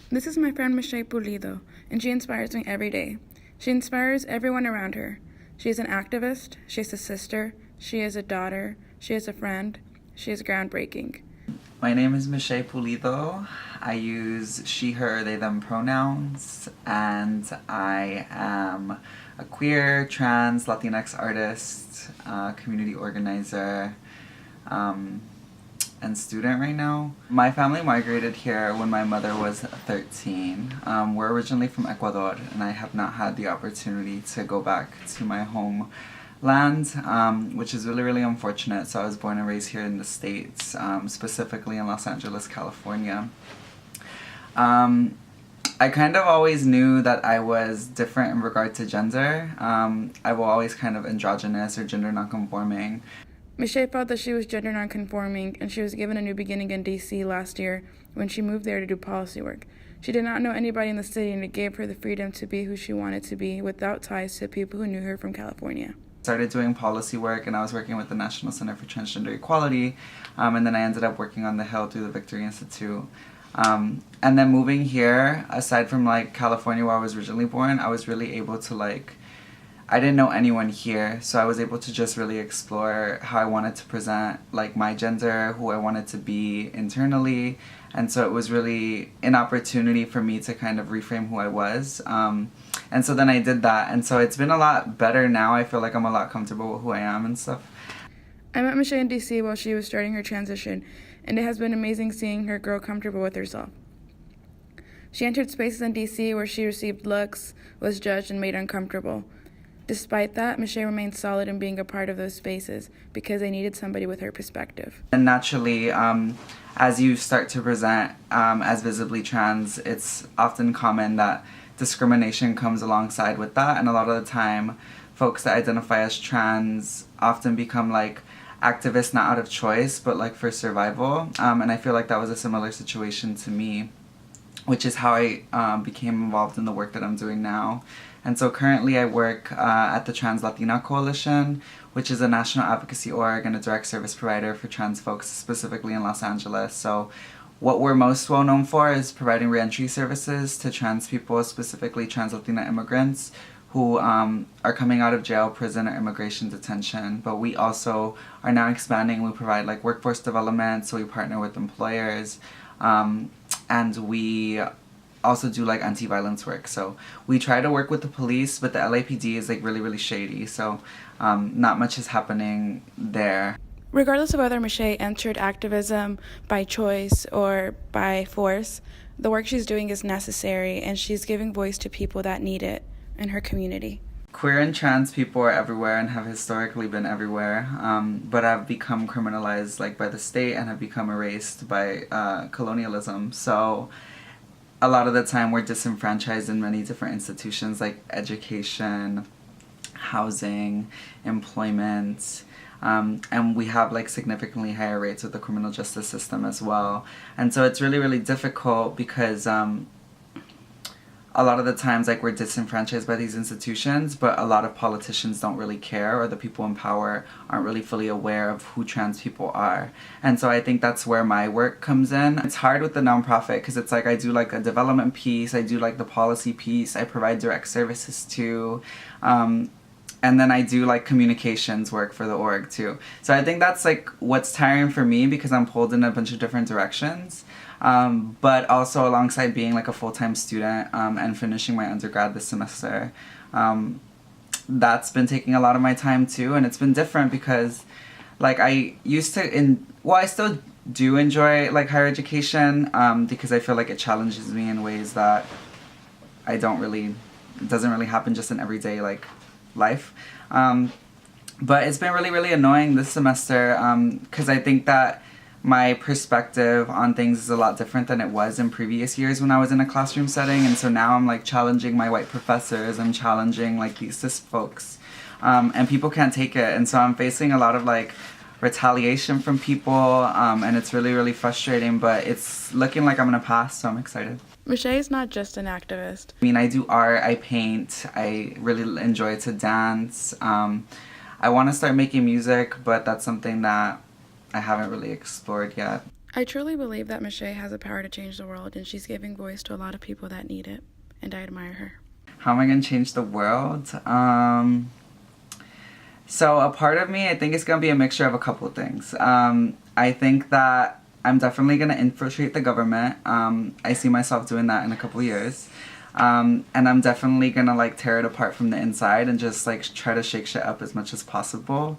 This is my friend Michelle Pulido, and she inspires me every day. She inspires everyone around her. She is an activist, she is a sister, she is a daughter, she is a friend, she is groundbreaking. My name is Michelle Pulido. I use she, her, they, them pronouns, and I am a queer, trans, Latinx artist, community organizer, and student right now. My family migrated here when my mother was 13. We're originally from Ecuador, and I have not had the opportunity to go back to my homeland, which is really, really unfortunate. So I was born and raised here in the States, specifically in Los Angeles, California. I kind of always knew that I was different in regard to gender. I was always kind of androgynous or gender nonconforming. Michelle felt that she was gender nonconforming, and she was given a new beginning in D.C. last year when she moved there to do policy work. She did not know anybody in the city, and it gave her the freedom to be who she wanted to be without ties to people who knew her from California. Started doing policy work, and I was working with the National Center for Transgender Equality, and then I ended up working on the Hill through the Victory Institute. And then moving here, aside from like California where I was originally born, I was really able to I didn't know anyone here, so I was able to just really explore how I wanted to present like my gender, who I wanted to be internally, and so it was really an opportunity for me to kind of reframe who I was. And so then I did that, and so it's been a lot better now. I feel like I'm a lot comfortable with who I am and stuff. I met Michelle in D.C. while she was starting her transition, and it has been amazing seeing her grow comfortable with herself. She entered spaces in D.C. where she received looks, was judged, and made uncomfortable. Despite that, Michelle remained solid in being a part of those spaces because they needed somebody with her perspective. And naturally, as you start to present as visibly trans, it's often common that discrimination comes alongside with that, and a lot of the time, folks that identify as trans often become like activists not out of choice, but like for survival. And I feel like that was a similar situation to me, which is how I became involved in the work that I'm doing now. And so currently I work at the Trans Latina Coalition, which is a national advocacy org and a direct service provider for trans folks, specifically in Los Angeles. So what we're most well known for is providing reentry services to trans people, specifically trans Latina immigrants who are coming out of jail, prison, or immigration detention. But we also are now expanding. We provide like workforce development, so we partner with employers, and we also do like anti-violence work. So we try to work with the police, but the LAPD is like really, really shady. So not much is happening there. Regardless of whether Michelle entered activism by choice or by force, the work she's doing is necessary, and she's giving voice to people that need it in her community. Queer and trans people are everywhere and have historically been everywhere, but have become criminalized like by the state and have become erased by colonialism. So a lot of the time we're disenfranchised in many different institutions like education, housing, employment, and we have like significantly higher rates with the criminal justice system as well. And so it's really, really difficult because a lot of the times like we're disenfranchised by these institutions, but a lot of politicians don't really care, or the people in power aren't really fully aware of who trans people are. And so I think that's where my work comes in. It's hard with the nonprofit because it's like I do like a development piece, I do like the policy piece, I provide direct services too, and then I do like communications work for the org too. So I think that's like what's tiring for me because I'm pulled in a bunch of different directions. But also alongside being like a full-time student and finishing my undergrad this semester, that's been taking a lot of my time too, and it's been different because like I used to I still do enjoy like higher education because I feel like it challenges me in ways that it doesn't really happen just in everyday like life. But it's been really, really annoying this semester because I think that my perspective on things is a lot different than it was in previous years when I was in a classroom setting, and so now I'm like challenging my white professors, I'm challenging like these cis folks, and people can't take it, and so I'm facing a lot of like retaliation from people, and it's really, really frustrating, but it's looking like I'm gonna pass, so I'm excited. Michelle is not just an activist. I mean, I do art, I paint, I really enjoy to dance. I want to start making music, but that's something that I haven't really explored yet. I truly believe that Michelle has the power to change the world, and she's giving voice to a lot of people that need it, and I admire her. How am I going to change the world? So a part of me, I think it's going to be a mixture of a couple of things. I think that I'm definitely going to infiltrate the government. I see myself doing that in a couple of years. And I'm definitely going to like tear it apart from the inside and just like try to shake shit up as much as possible.